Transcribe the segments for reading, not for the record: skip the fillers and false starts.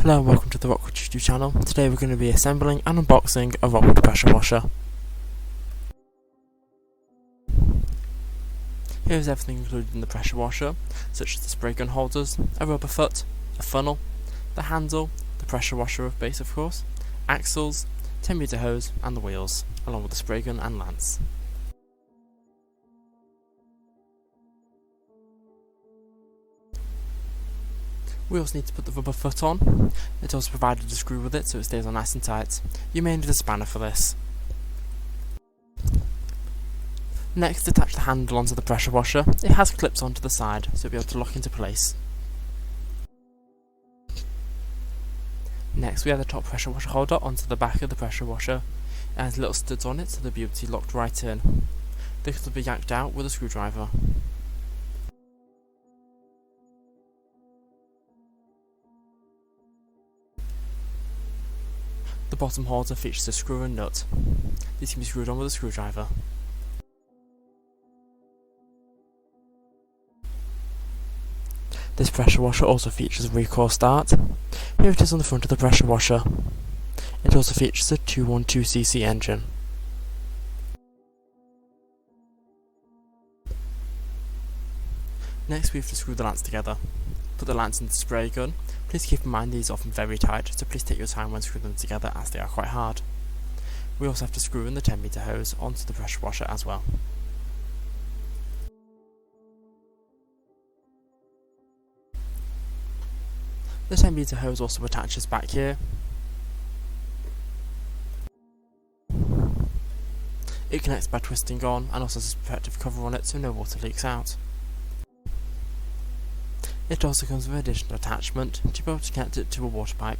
Hello and welcome to the RocwooD YouTube channel. Today we're going to be assembling and unboxing a RocwooD pressure washer. Here's everything included in the pressure washer, such as the spray gun holders, a rubber foot, a funnel, the handle, the pressure washer base of course, axles, 10-meter hose and the wheels, along with the spray gun and lance. We also need to put the rubber foot on. It also provided a screw with it so it stays on nice and tight. You may need a spanner for this. Next, attach the handle onto the pressure washer. It has clips onto the side so it'll be able to lock into place. Next we add the top pressure washer holder onto the back of the pressure washer. It has little studs on it so they'll be able to be locked right in. This will be yanked out with a screwdriver. The bottom holder features a screw and nut. These can be screwed on with a screwdriver. This pressure washer also features a recoil start. Here it is on the front of the pressure washer. It also features a 212cc engine. Next we have to screw the lance together. Put the lance in the spray gun. Please keep in mind these are often very tight, so please take your time when screwing them together as they are quite hard. We also have to screw in the 10-meter hose onto the pressure washer as well. The 10-meter hose also attaches back here. It connects by twisting on and also has a protective cover on it so no water leaks out. It also comes with an additional attachment to be able to connect it to a water pipe.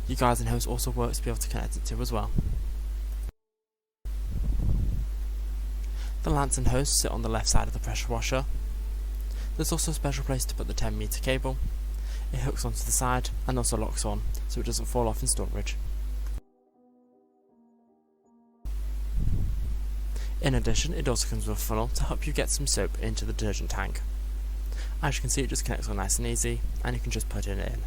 Your guides and hose also works to be able to connect it to as well. The lance and hose sit on the left side of the pressure washer. There's also a special place to put the 10-meter cable. It hooks onto the side and also locks on so it doesn't fall off in storage. In addition, it also comes with a funnel to help you get some soap into the detergent tank. As you can see, it just connects on nice and easy, and you can just put it in.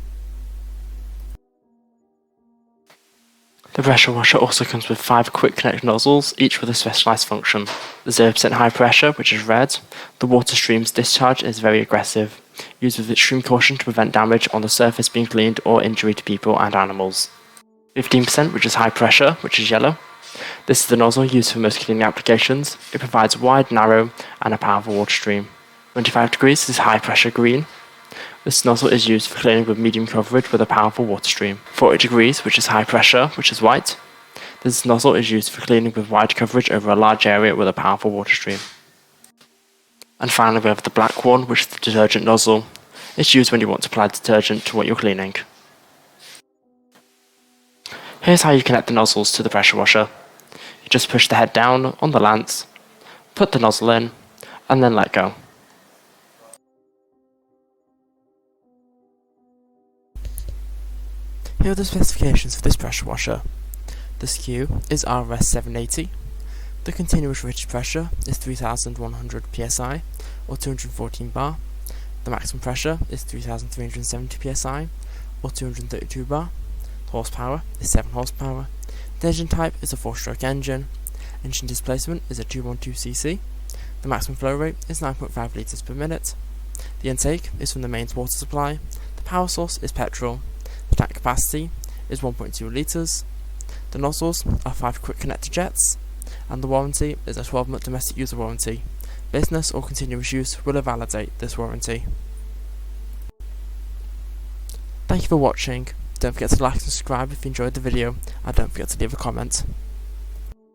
The pressure washer also comes with 5 quick connect nozzles, each with a specialised function. The 0% high pressure, which is red. The water stream's discharge is very aggressive, used with extreme caution to prevent damage on the surface being cleaned or injury to people and animals. 15%, which is high pressure, which is yellow. This is the nozzle used for most cleaning applications. It provides a wide, narrow, and a powerful water stream. 25 degrees is high pressure green. This nozzle is used for cleaning with medium coverage with a powerful water stream. 40 degrees, which is high pressure, which is white. This nozzle is used for cleaning with wide coverage over a large area with a powerful water stream. And finally we have the black one, which is the detergent nozzle. It's used when you want to apply detergent to what you're cleaning. Here's how you connect the nozzles to the pressure washer. You just push the head down on the lance, put the nozzle in, and then let go. Here are the specifications for this pressure washer. The SKU is RS780. The continuous rated pressure is 3100 psi or 214 bar. The maximum pressure is 3370 psi or 232 bar. Horsepower is 7 horsepower. The engine type is a 4-stroke engine. Engine displacement is a 212cc. The maximum flow rate is 9.5 litres per minute. The intake is from the mains water supply. The power source is petrol. The tank capacity is 1.2 litres. The nozzles are 5 quick connector jets, and the warranty is a 12-month domestic user warranty. Business or continuous use will invalidate this warranty. Thank you for watching. Don't forget to like and subscribe if you enjoyed the video, and don't forget to leave a comment.